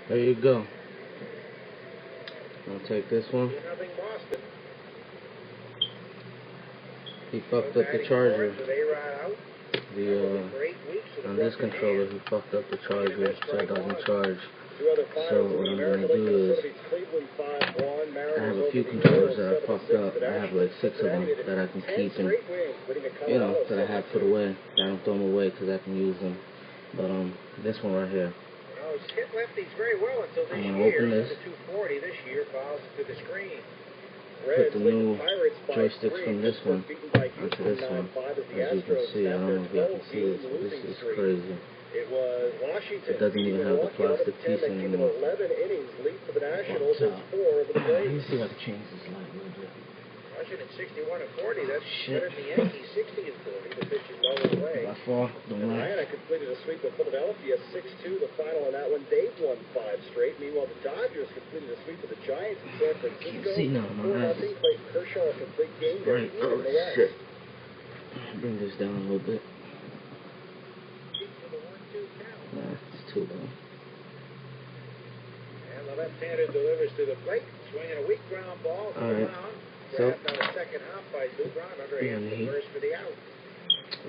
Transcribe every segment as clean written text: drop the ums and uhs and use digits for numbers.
There you go. I'll take this one. He fucked up the charger. On this controller, he fucked up the charger so it doesn't charge. So what I'm going to do is, I have a few controllers that I fucked up. I have like 6 of them that I can keep and, you know, that I have put away. I don't throw them away because I can use them. But this one right here, I'm going to open this, put the new joysticks from this one onto this one. As you can see, I don't know if you can see this, but this is crazy. It doesn't even have the plastic piece anymore. Let me see if I can change this light a little bit. Washington 61 and 40. That's better than the Yankees 60 and 40. The pitch is low and away. By far, the one. Atlanta completed a sweep of Philadelphia 6-2. The final on that one. They've won 5 straight. Meanwhile, the Dodgers completed a sweep of the Giants in San Francisco. Can't see now, my eyes. Clayton Kershaw a complete game. Right. Oh shit. Bring this down a little bit. Nah, it's too low. And the left-hander delivers to the plate, swinging a weak ground ball to the mound. So, second half by Dubron under first for the out.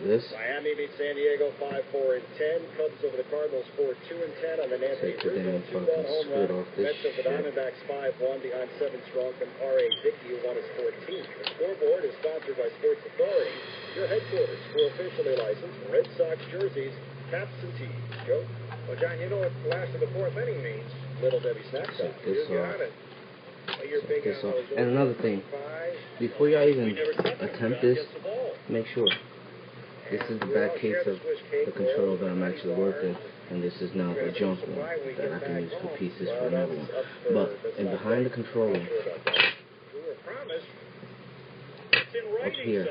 This. Miami beats San Diego 5-4 and 10. Cubs over the Cardinals 4-2 and 10 on the Nancy Rizzo 2-1 home run. Mets over the Diamondbacks 5-1 behind 7 strong from R.A. Dickey, who won his 14th. The scoreboard is sponsored by Sports Authority, your headquarters for officially licensed Red Sox jerseys, caps, and tees. Joe? Well, John, you know what the last of the 4th inning means. Little Debbie Snacks. You got it. And another thing, before y'all even attempt this, make sure this is the back case of the controller that I'm actually working, and this is now the junk one that I can use for pieces for another one. But and behind the controller, up here,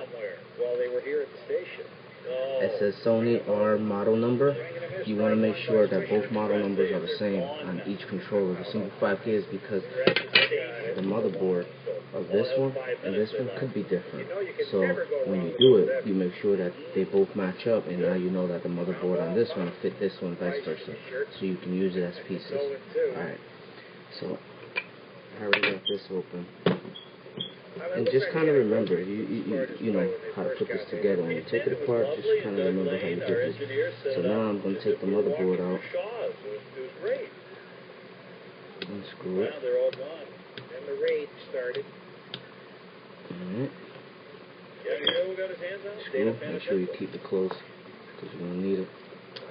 it says Sony R model number. You want to make sure that both model numbers are the same on each controller. The simplified is because the motherboard of this one and this one could be different. So when you do it, you make sure that they both match up, and now you know that the motherboard on this one will fit this one, vice versa. So you can use it as pieces. Alright, so I already got this open. And just kind of remember, you know how to put this together. When you take it apart, just kind of remember how you did this. So now I'm going to take the motherboard out. Unscrew it. And the raid started. Alright. Screw. Make sure you keep it close, because you're going to need it.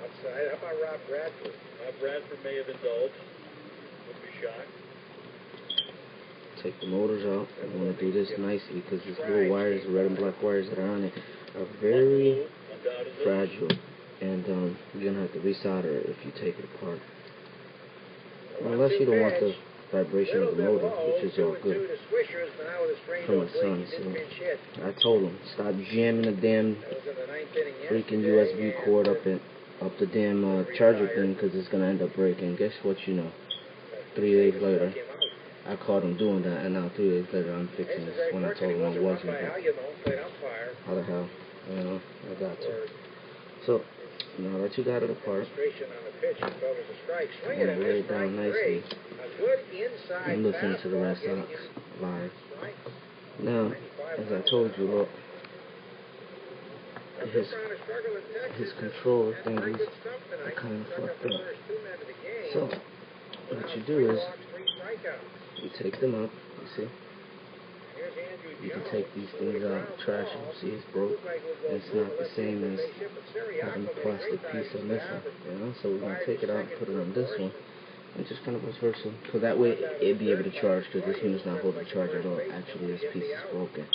Outside. How about Rob Bradford? Rob Bradford may have indulged. Would be shocked. Take the motors out. I want to do this nicely because these little wires, the red and black wires that are on it, are very fragile, and you're gonna have to resolder it if you take it apart. Unless you don't want the vibration of the motor, which is all good from the sun. So I told him, stop jamming the damn freaking USB cord up the damn charger thing, because it's gonna end up breaking. Guess what? You know, 3 days later. I caught him doing that, and now 3 days later I'm fixing this when I told him I wasn't. How the hell? You know, I got to. So, now that you got it apart, I'm going to lay it down nicely and listen to the Red Sox live. Now, as I told you, look, his controller thingies are kind of fucked up. So, what you do is, you take them out, you see? You can take these things out, trash them, see it's broke. It's not the same as having a plastic piece of missing, you know? So we're going to take it out and put it on this one, and just kind of vice versa. So that way it'd be able to charge, because this one is not holding the charge at all. Actually, this piece is broken.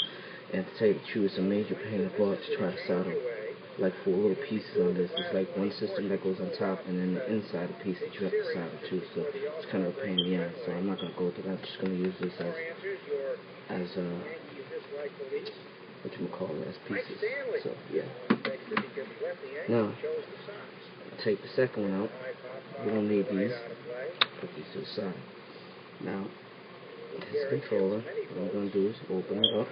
And to tell you the truth, it's a major pain in the butt to try to solder like 4 little pieces on this. It's like one system that goes on top, and then the inside piece that you have to solder too. So it's kind of a pain in the ass. So I'm not going to go through that. I'm just going to use this as as pieces. So yeah. Now, take the second one out. We don't need these. Put these to the side. Now, this controller, what I'm going to do is open it up.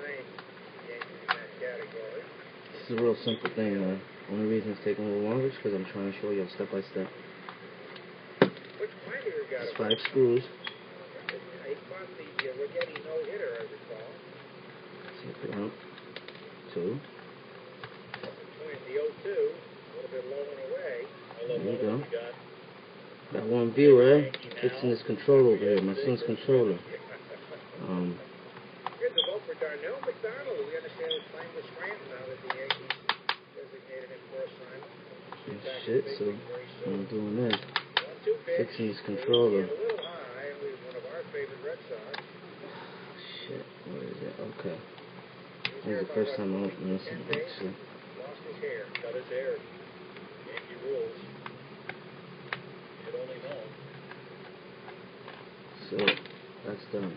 This is a real simple thing. Only reason it's taking a little longer is because I'm trying to show you step by step. Which binder got It's him? 5 screws. He caught the Rigetti no-hitter, I recall. Take 1, 2. Between the 0-2, a little bit low and away. There you go. Got one viewer, eh? Fixing this controller over here, my son's controller. Here's a vote for Darnell McDonald, who we understand is playing with Scranton now that the Yankees designated him for assignment. Shit, so I'm doing this. Fixing this controller. A little high, and he's one of our favorite Red Sox. Shit, what is it? Okay. This is the first time I'm opening this one, actually. Lost his hair, cut his hair. Yankee rules. Should only know. So, that's done.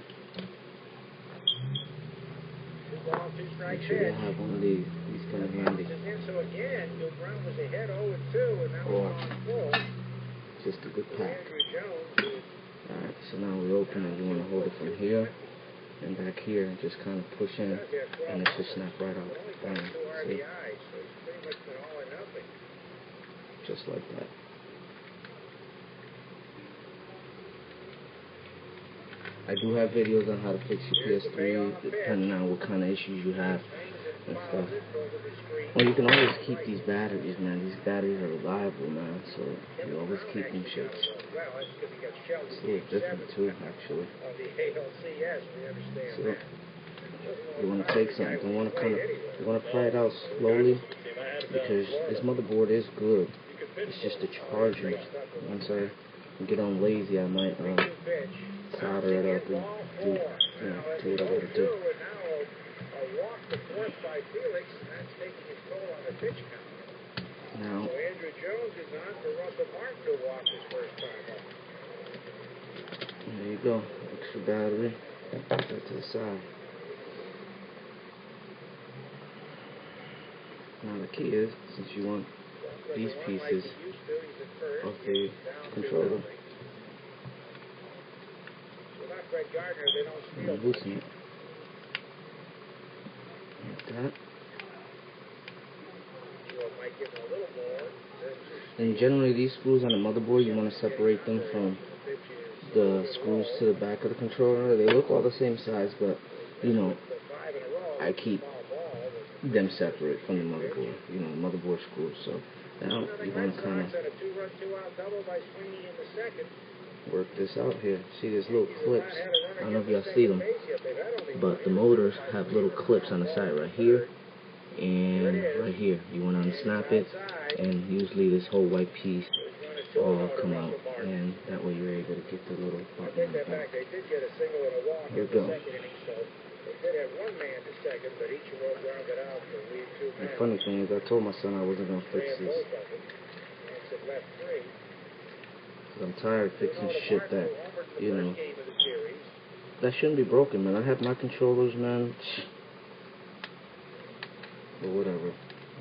Make sure you have one of these. These kind of handy. So again, Bill Brown was ahead 0-2, and now Or on full. just a good pack. Andrew Jones. Alright, so now we open it. You want to hold it from here and back here and just kind of push in, and it should snap right out. Bam. See? Just like that. I do have videos on how to fix your ps3, depending on what kind of issues you have and stuff. Well, you can always keep these batteries, man. These batteries are reliable, man, so you always keep them shits. It's a little different too, actually. So, you want to take something. You want to try it out slowly, because this motherboard is good. It's just the charging. Once I get on lazy, I might solder it up and do what I gotta do. Now, Andrew Jones is on for Russell Martin to walk his first time up. there you go. Extra battery. Put that to the side. Now the key is, since you want these pieces of the controller, loosen it like that. And generally these screws on the motherboard, you want to separate them from the screws to the back of the controller. They look all the same size, but you know, I keep them separate from the motherboard, motherboard screws. So now you want to kind of work this out here. See, there's little clips. I don't know if y'all see them, but the motors have little clips on the side right here and right here. You want to unsnap it, and usually this whole white piece all come out, and that way you're able to get the little button on the back. Here we go. The funny thing is, I told my son I wasn't going to fix this, because I'm tired of fixing shit that, that shouldn't be broken, man. I have my controllers, man. But whatever.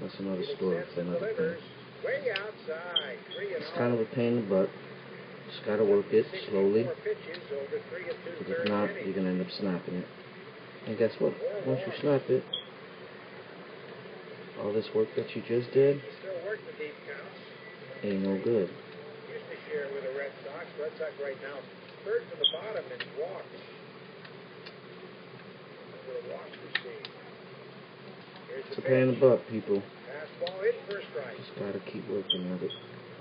That's another story. It's another thing. It's kind of a pain in the butt. Just gotta work it slowly. Because if not, you're gonna end up snapping it. And guess what? Once you snap it, all this work that you just did ain't no good. It's a pain in the butt, people. Just gotta keep working at it.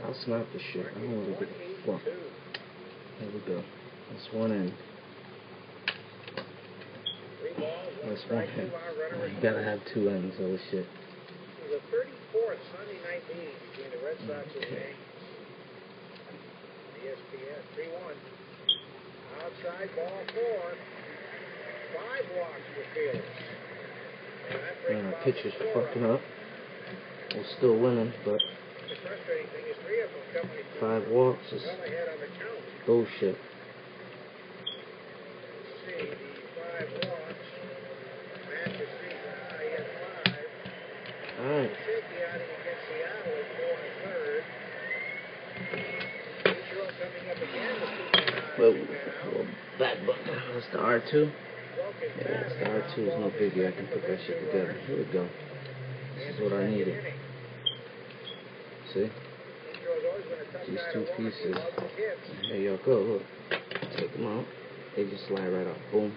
I'll snap the shit. I don't really give a fuck. There we go. That's one end. That's one end. You gotta have two ends of the shit. The 34th Sunday night meeting between the Red Sox and the Yankees. ESPN 3-1. Outside ball 4. 5 walks for Felix. Man, our pitcher's fucking up. We're still winning, but 5 walks is bullshit. Alright. Well, back button. That's the R2. Yeah, that's the R2. It's no biggie. I can put that shit together. Here we go. This is what I needed. See? these two pieces. There y'all go. Look, take them out. They just slide right out. Boom.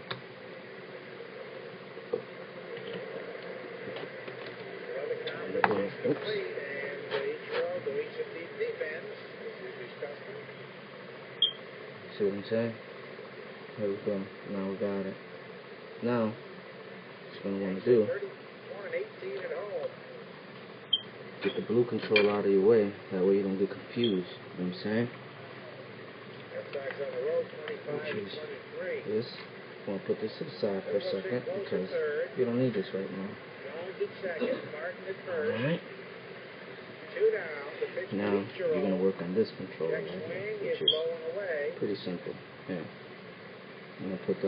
Boom. Oops. See what I'm saying? Here we go. Now we got it. Now, what you're going to want to do, get the blue control out of your way. That way you don't get confused. You know what I'm saying? Which is this. I'm going to put this to the side for a second because you don't need this right now. Alright. Now, you're going to work on this control right here, which is pretty simple. Yeah. I'm going to put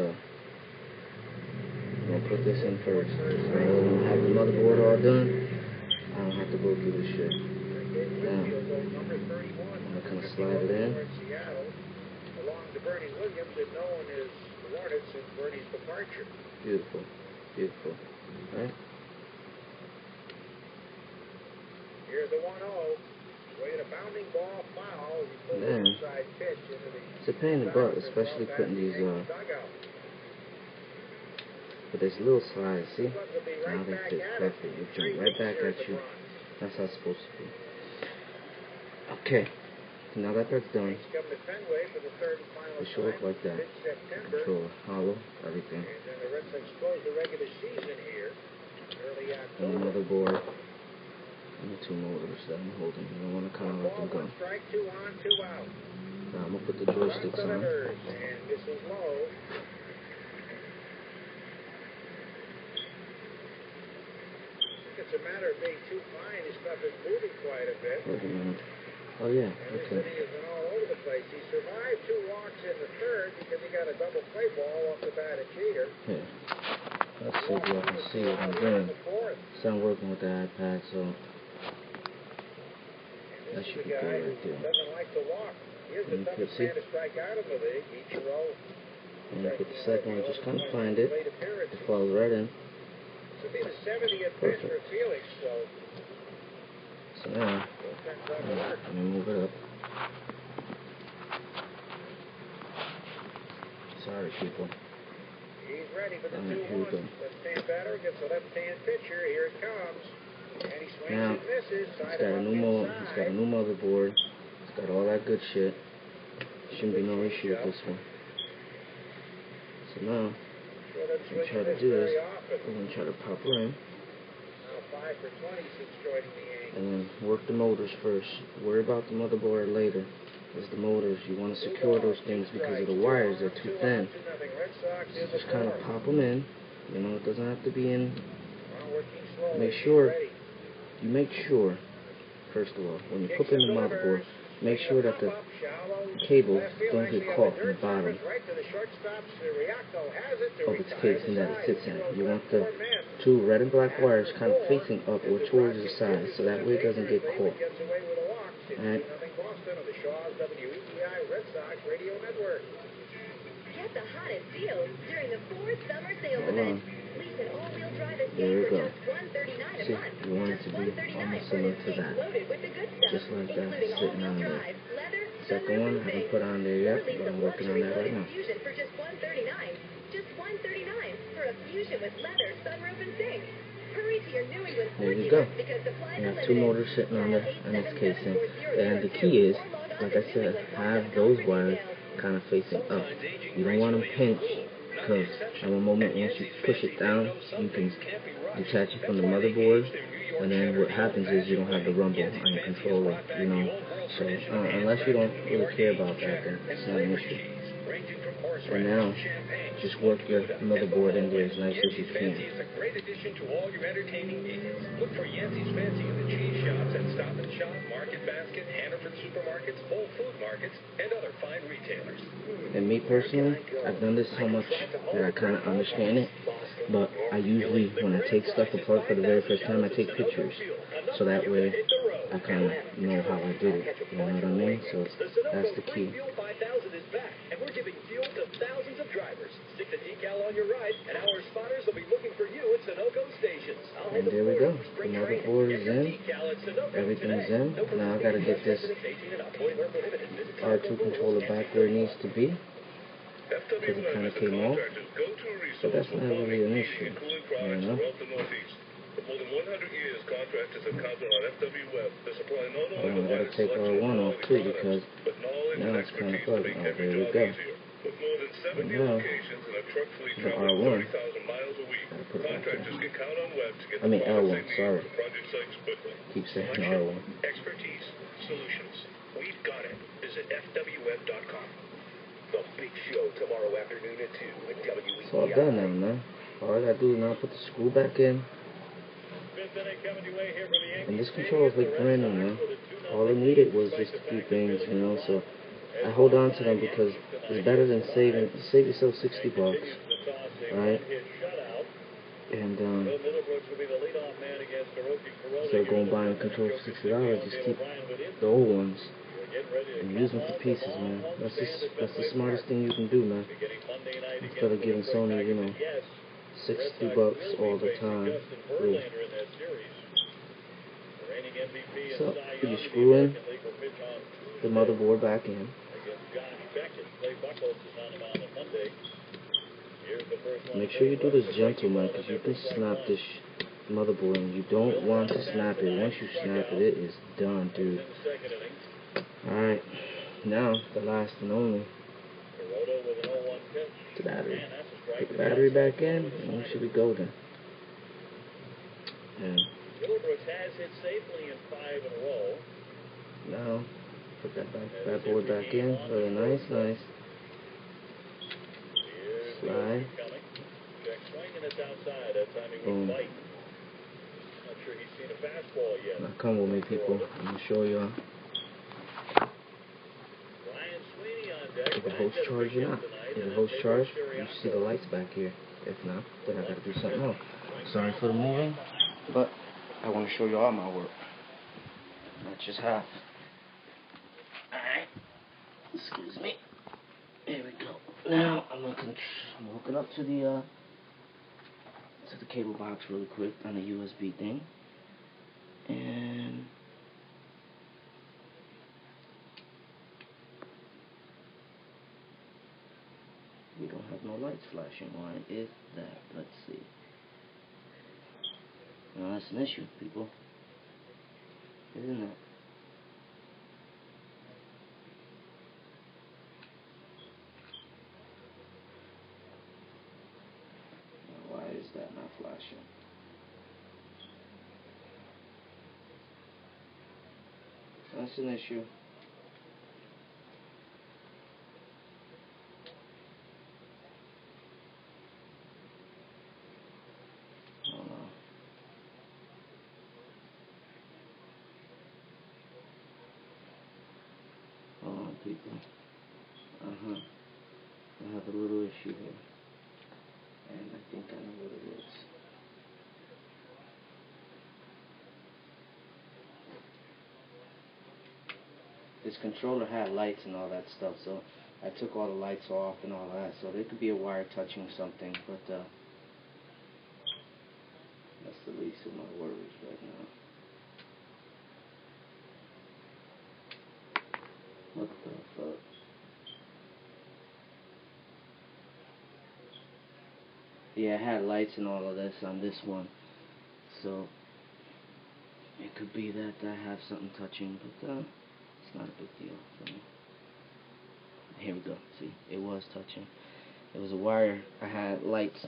this in first. Rather than have the motherboard all done, I don't have to go through this shit. Now, I'm going to kind of slide it in. Beautiful. Beautiful. Right? Here's the 1-0. With a bounding ball foul, he put the inside pitch into the... It's a pain in the butt, especially putting these, but there's little slides, see? Now they fit perfect. They jump right back at you. That's how it's supposed to be. Okay. Now that that's done, it should look like that. Controller, hollow, everything. And the motherboard. And the two motors that I'm holding. You don't want to kind of let them go. Now I'm going to put the joysticks on. It's a matter of being too fine. His stuff is moving quite a bit. Wait a minute. Oh, yeah. Okay. He has been all over the place. He survived 2 walks in the third because he got a double play ball off the bat at Jeter. Yeah. Let's see if y'all can see what I'm doing. So I'm working with the iPad, so that should be good right there. Doesn't like to walk. Here's the toughest man to strike out in the league. And put the second one, just kind of find it. It falls right in. Perfect. So now, let me move it up. Sorry, people. He's ready for the 2-1. Left-hand batter gets a left-hand pitcher. Here it comes. And he swings and misses. It's got a new motherboard. It's got all that good shit. Shouldn't be no issue with this one. So now, what I'm trying to do is, I'm going to try to pop her in. And then work the motors first. Worry about the motherboard later. It's the motors. You want to secure those things because of the wires. They're too thin. So just kind of pop them in. You know, it doesn't have to be in. Make sure, first of all, when you put in the motherboard, make sure that the cables don't get caught in the bottom of its case and that it sits in it. You want the 2 red and black wires kind of facing up or towards the side so that way it doesn't get caught. Alright? Get the hottest deals during the 4 summer sales event. Lease an all-wheel drive Escape for just $139 a See, month. you want it to be almost similar to that. Just like that, sitting on there. Second one, I haven't put on there yet, but I'm working on that right now. For just $139. Just $139 for a Fusion with leather, sunroof, and sink. Hurry to your New England there you go. You have 2 motors sitting on its casing. And the key is, like I said, have those wires kind of facing up. You don't want them pinched, because at one moment once you push it down, you can detach it from the motherboard, and then what happens is you don't have the rumble on your controller, you know. So unless you don't really care about that, then it's not an issue. And now, just work your motherboard in there as nice as you can. It's a great addition to all your entertaining needs. Look for Yancey's Fancy in the cheese shops at Stop and Shop, Market Basket, Hannaford Supermarkets, Whole Food Markets, and other fine retailers. And me personally, I've done this so much that I kind of understand it. But I usually, when I take stuff apart for the very first time, I take pictures. So that way, I kind of know how I did it. You know what I mean? So that's the key. And we're giving fuel to thousands of drivers. Stick the decal on your ride, and our spotters will be looking for you at Sunoco stations. And there we go. The motherboard is in. Everything's in. Now I gotta get this R2 controller back where it needs to be, because it kind of came off. But that's not really an issue, you know. I gotta take R1 off too, because now it's kind of bugging. Oh, there we go. And now, the R1, gotta put it back in. I mean L1, sorry. Keep saying R1. Expertise, solutions. We've got it. Visit fwf.com. The big show tomorrow afternoon at 2 at WEEI. It's all done now, man. All I gotta do is now put the screw back in. And this controller is like brand new, man. All it needed was just a few things, you know, so I hold on to them because it's better than save yourself $60, right? And instead of going buying a controller for $60, just keep the old ones and use them for pieces, man. That's the smartest thing you can do, man. Instead of giving Sony, you know, $60 all the time. Ooh. So you screw in the motherboard back in. Make sure you do this gentle, man, because you can snap this motherboard and you don't want to snap it. Once you snap it, it is done, dude. Alright, now the last and only, the battery. Put the battery back in and we should be golden. And now put that board back in. Really nice. Slide. Boom. Now come with me, people. I'm gonna show y'all. If the hose charged or not. If the hose charged, you see the lights back here. If not, then I gotta do something else. Sorry for the moving, but I want to show you all my work. Not just half. Alright. Excuse me. There we go. Now I'm hooking up to the cable box really quick on the USB thing. And we don't have no lights flashing. Why is that? Let's see. Now that's an issue, people. Isn't it? Now why is that not flashing? That's an issue. People. I have a little issue here, and I think I know what it is. This controller had lights and all that stuff, so I took all the lights off and all that, so there could be a wire touching something, but that's the least of my worries right now. What the fuck? Yeah, I had lights and all of this on this one, so it could be that I have something touching, but it's not a big deal for me. Here we go. See, it was touching. It was a wire. I had lights.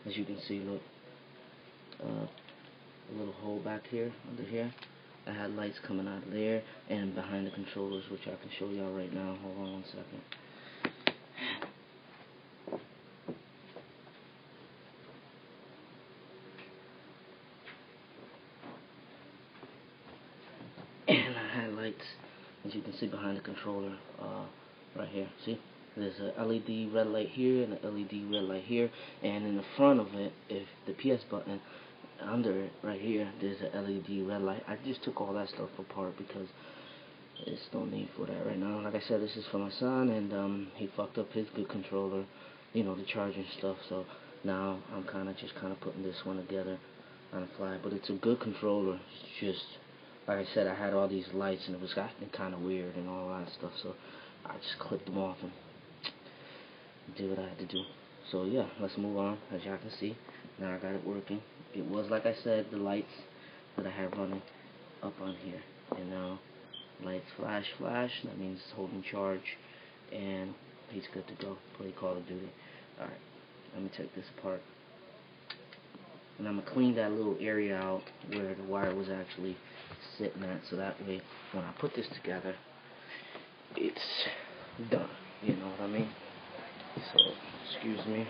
As you can see, look, a little hole back here, under here. I had lights coming out of there and behind the controllers, which I can show y'all right now. Hold on 1 second. And I had lights, as you can see, behind the controller, right here. See? There's a LED red light here and a LED red light here, and in the front of it, if the PS button, under it, right here, there's a LED red light. I just took all that stuff apart because there's no need for that right now. Like I said, this is for my son, and he fucked up his good controller, you know, the charging stuff, so Now I'm just putting this one together on the fly, but it's a good controller. It's just, like I said, I had all these lights and it was acting kind of weird and all that stuff, so I just clipped them off and did what I had to do. So yeah, let's move on. As y'all can see, now I got it working. It was, like I said, the lights that I had running up on here, and now lights flash, that means it's holding charge, and he's good to go. Play Call of Duty. Alright, let me take this apart. And I'm going to clean that little area out where the wire was actually sitting at, so that way when I put this together, it's done. You know what I mean? So, excuse me.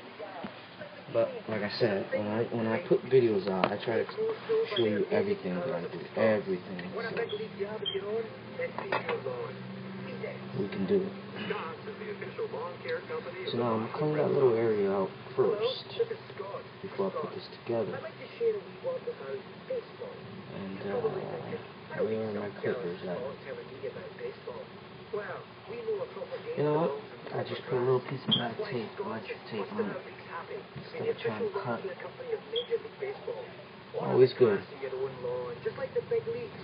But, like I said, when I put videos out, I try to show you everything that I do. Everything. So, we can do it. So now I'm going to clean that little area out first before I put this together. And where are my clippers at? You know what? I just put a little piece of black tape, electric tape on it, instead of trying to cut. Always good.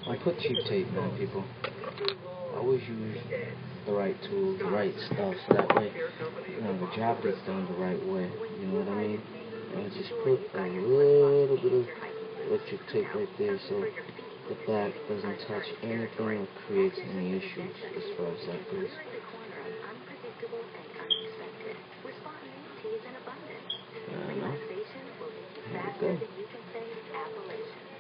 Don't put cheap tape, man, people. Always use the right tools, the right stuff, so that way, you know, the job gets done the right way. You know what I mean? And just put a little bit of electric tape right there, so the back doesn't touch anything or creates any issues as far as that goes. There we go.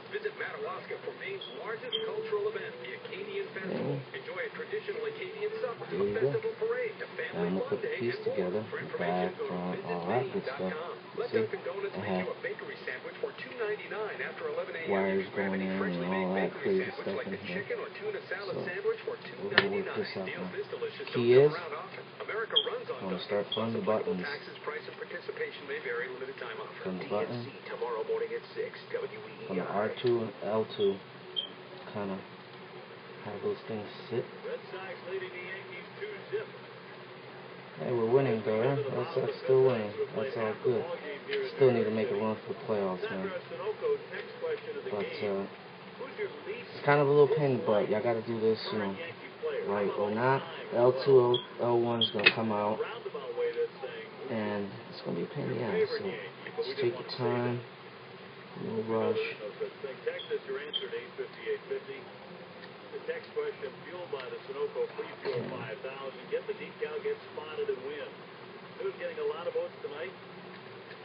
Visit Madawaska for Maine's largest cultural event, the Acadian Festival. Enjoy a traditional Acadian supper, a festival parade, a family fun day, and more. For information, go to visitmaine.com. Let Dunkin' Donuts make you a bakery sandwich for $2.99 after 11 a.m. Wires going in and all that crazy stuff like in the here. chicken or tuna salad sandwich for We're going to work this out now. Key is, America runs on I'm going to start from the buttons. Taxes, price, and participation may vary. Limited time offer. From the button. Tomorrow morning at 6. From the R2 and L2, kind of have those things sit. Red Sox leading the Yankees 2-0. Hey, we're winning though, huh? Red Sox still winning. That's all good. Still need to make a run for the playoffs, man. But it's kind of a little pain in the butt. Y'all got to do this, you know, right or not. L2, L1 is gonna come out, and it's gonna be a pain in the ass. So just take your time. No rush. Texas, your answer to 858.50. The text question, fueled by the Sunoco Free Fuel 5000. Get the decal, get spotted, and win. Who's getting a lot of votes tonight?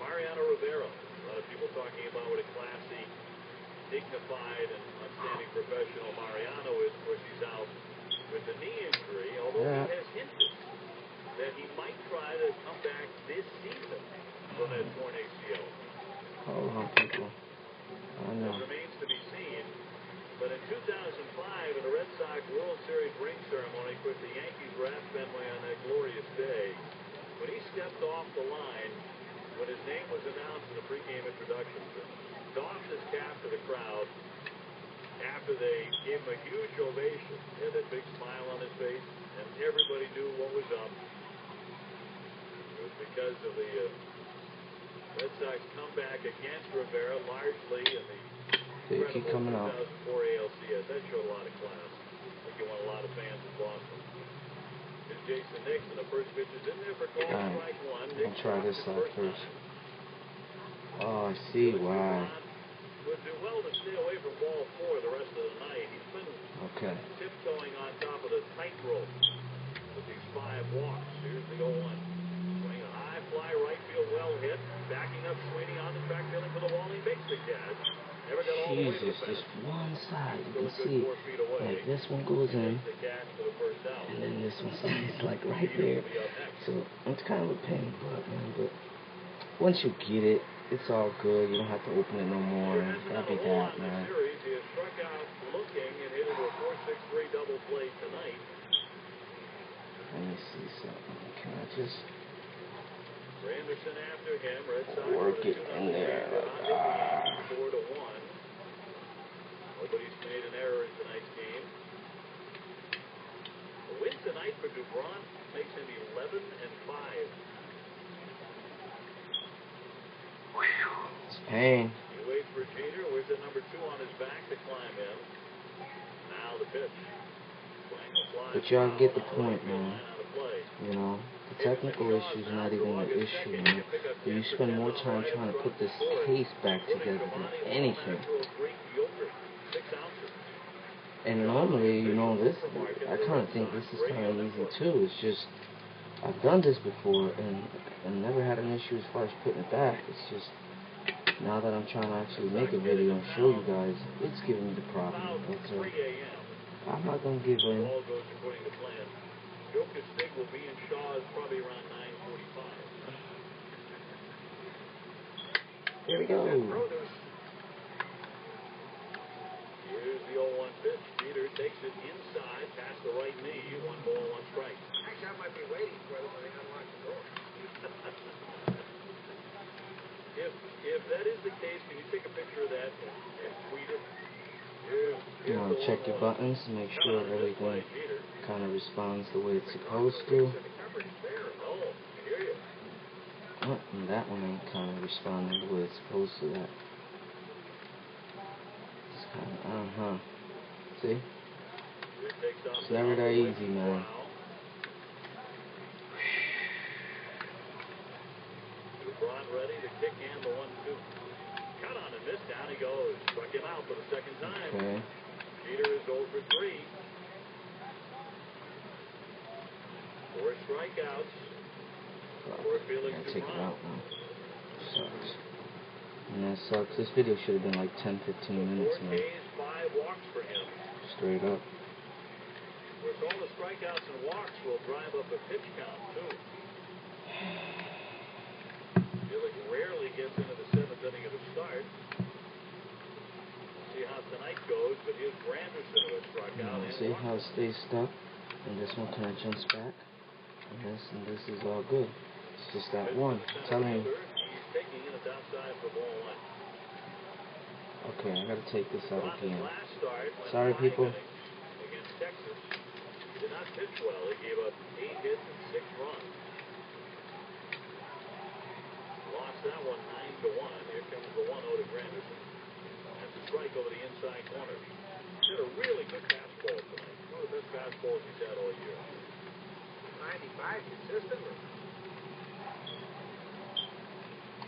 Mariano Rivera. A lot of people talking about what a classy, dignified, and outstanding professional Mariano is. Of course, he's out with a knee injury, although he has hinted that he might try to come back this season from that torn ACL. Hold on, people. I know. It remains to be seen. But in 2005, in the Red Sox World Series ring ceremony, with the Yankees were at Fenway on that glorious day, when he stepped off the line, when his name was announced in the pregame introductions, and doffed his cap to the crowd after they gave him a huge ovation. He had that big smile on his face, and everybody knew what was up. It was because of the Red Sox comeback against Rivera, largely in the keep coming out. 2004 ALCS. That showed a lot of class. I think you won a lot of fans in Boston. Here's Jason Nixon. The first pitch is in there for call strike one. I'll try this out first. Oh, I see why. Would do well to stay away from ball 4 the rest of the night. He's been tiptoeing on top of the tightrope with these 5 walks. Here's the 0-1. Swing a high fly, right field, well hit. Backing up, Sweeney on the track, fielding for the wall. He makes the catch. Jesus, just one side. You can see, like this one goes in, and then this one slides like right there. So it's kind of a pain in the butt, man. But once you get it, it's all good. You don't have to open it no more. It's gotta be that, man. Let me see something. Can I just work it in there? Like, 4-1. Nobody's made an error in tonight's game. A win tonight for Dubron makes him 11-5. saying. He waits for Jeter. Where's the number 2 on his back to climb in? Now the pitch. But y'all get the point, man. You know, the technical issue's not even an issue, man. But you spend more time trying to put this case back together than anything. And normally, you know, this, I kind of think this is kind of easy too. It's just, I've done this before and never had an issue as far as putting it back. It's just, now that I'm trying to actually make a video and show you guys, it's giving me the problem. But, I'm not going to give in. Joker's Stig will be in Shaw's probably around 9:45. Here we go. Here's the 0-1 pitch. Peter takes it inside, past the right knee. 1 ball, 1 strike. Actually, I might be waiting for them when they unlock the door. If that is the case, can you take a picture of that and tweet it? You want to check your buttons, make sure everything kind of responds the way it's supposed to. Oh, and that one ain't kind of responding the way it's supposed to. That. It's kind of, See? It's never that easy, man. Ready to kick in the 1-2. Cut on him this down. He goes. Struck him out for the second time. Okay. Peter is 0 for 3. 4 strikeouts. For Felix I take it out now. Sucks. And that sucks. This video should have been like 10-15 minutes, man. 5 walks for him. Straight up. Of course, all the strikeouts and walks will drive up a pitch count, too. Felix rarely gets into the 7th inning of a start. See how tonight goes, but here's Granderson who has struck out. See how it stays stuck, and this one kind of jumps back, and this is all good. It's just that one. I'm telling you. He's taking it outside for ball 1. Okay, I gotta take this out again. Sorry, people. Against Texas, did not pitch well. He gave up 8 hits and 6 runs. Lost that one 9-1. Here comes the 1-0 to Granderson. That's a strike over the inside corner. He's had a really good fastball tonight. One of the best fastballs he's had all year. 95 consistently.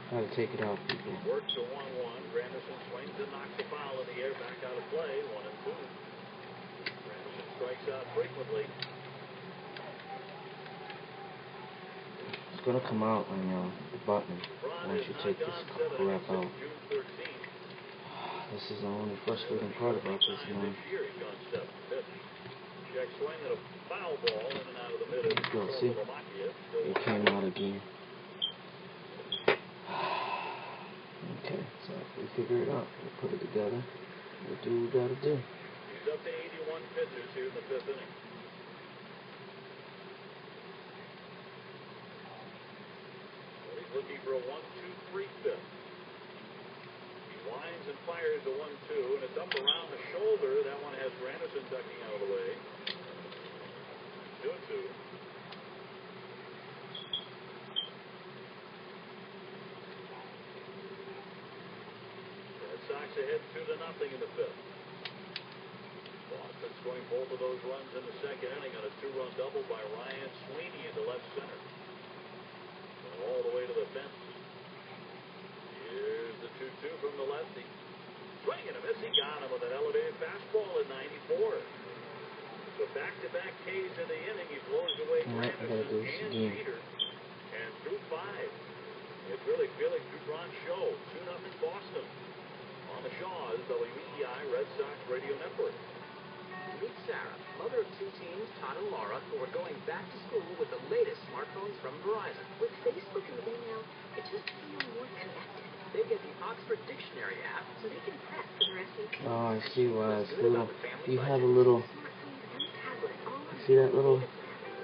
Gotta take it out, people. Works to 1-1. Granderson swings and knocks the foul in the air back out of play. 1-2. Granderson strikes out frequently. It's gonna come out on the button once you take this crap out. This is the only frustrating part about this, man. There you go, see? It came out again. Okay, so we figure it out. We put it together. We'll do what we gotta do. He's up to 81 pitches here in the 5th inning. Looking for a 1-2-3 fifth. He winds and fires the 1-2, and it's up around the shoulder. That one has Granderson ducking out of the way. 2-2. Red Sox ahead 2-0 in the 5th. Boston scoring both of those runs in the 2nd inning on a 2-run double by Ryan Sweeney into left center. All the way to the fence. Here's the 2-2 from the lefty. Swing and a miss. He got him with an elevated fastball at 94. So back-to-back Ks in the inning. He blows away Granderson and Jeter. And through 5. It's really Felix Dubron's show. 2-0 Boston. On the Shaw's WEEI Red Sox Radio Network. Meet Sarah, mother of 2 teens, Todd and Laura, who are going back to school with the latest smartphones from Verizon. With Facebook and email, it just feels more connected. They get the Oxford Dictionary app, So they can prep for the SAT. Oh, I see why it's little. You have a little. See that little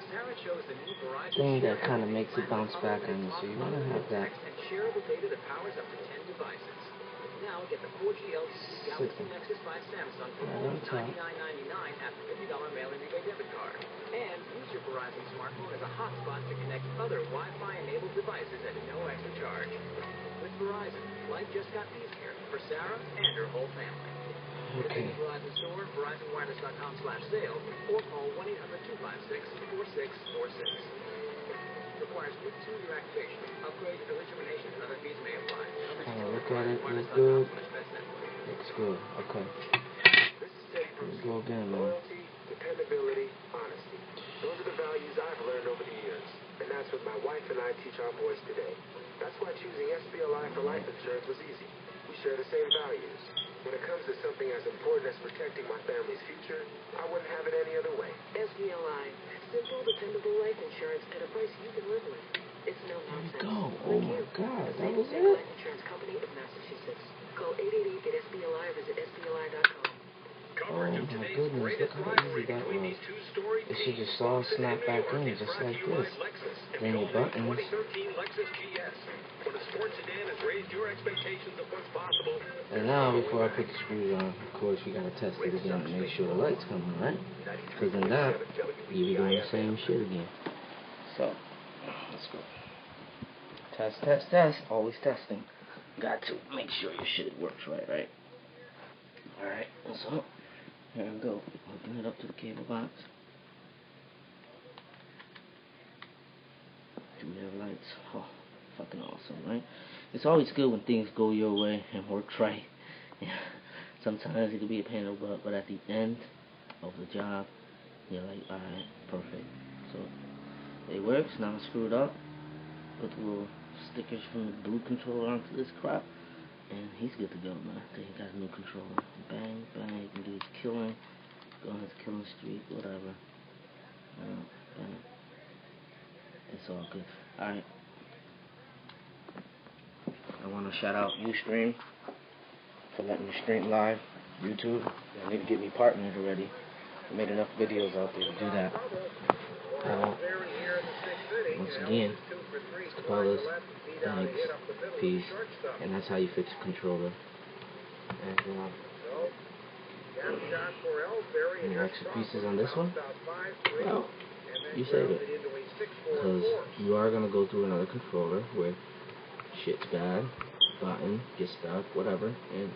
Sarah chose the new Verizon thing that kind of makes it bounce back on you, so you want to have that. And share the data that powers up to 10 devices. Now get the 4G LTE Galaxy Nexus 5 Samsung for only $99.99 after $50 mail-in rebate debit card. And use your Verizon smartphone as a hotspot to connect other Wi-Fi enabled devices at no extra charge. With Verizon, life just got easier for Sarah and her whole family. Okay. Visit the Verizon store, verizonwireless.com/sales, or call 1-800-256-4646. Requires new 2-year activation. Upgrade, early termination, and other fees may apply. Look at it. Looks good. Looks good. Okay. Here we go again, man. Loyalty, dependability, honesty. Those are the values I've learned over the years. And that's what my wife and I teach our boys today. That's why choosing SBLI for life insurance was easy. We share the same values. When it comes to something as important as protecting my family's future, I wouldn't have it any other way. SBLI. Simple, dependable life insurance at a price you can live with. It's no nonsense. There we go. Oh my God, that was it? Life Insurance Company of Massachusetts. Call 888-GET-SBLI or visit SBLI.com. Oh my goodness, look how easy that was. It should just all snap back in, just like this. Then your buttons. And now, before I put the screws on, of course, you gotta test it again to make sure the lights come on, right? Because in that, you be doing the same shit again. So, let's go. Test, test, test. Always testing. Got to make sure your shit works right? Alright, so, here we go. Hooking it up to the cable box. Do we have lights? Oh, fucking awesome, right? It's always good when things go your way and work right. Sometimes it can be a pain in the butt, but at the end of the job, you're like, alright, perfect. So, it works. Now I screw it up. Put the little stickers from the blue controller onto this crap. And he's good to go, man. He got a new controller. Bang, bang. You can do his killing. Go on his killing streak, whatever. Bang. It's all good. Alright. I want to shout out Ustream for letting me stream live. YouTube. They need to get me partnered already. I made enough videos out there to do that. Once again, capeles, thanks, peace, and that's how you fix a controller. And any extra pieces on this one? Well, you save it, because you are going to go through another controller where shit's bad, button, gets stuck, whatever, and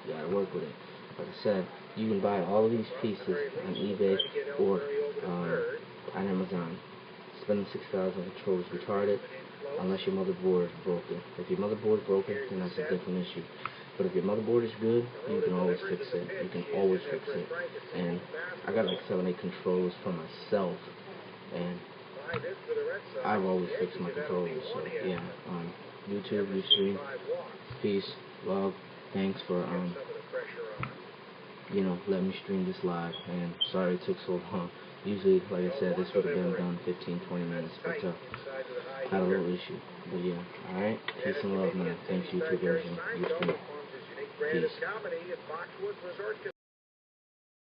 you gotta work with it. Like I said, you can buy all of these pieces on eBay or on Amazon. Spending $6,000 on controllers is retarded unless your motherboard is broken. If your motherboard is broken, then that's a different issue. But if your motherboard is good, you can always fix it. You can always fix it. And I got like 7, 8 controllers for myself, and I've always fixed my controllers. So yeah, YouTube, Ustream, peace, love, thanks for letting me stream this live, and sorry it took so long. Usually, like I said, this would have been done 15-20 minutes, but had a little issue. But yeah, alright, peace and love, man. Thanks, YouTube version, Ustream, peace.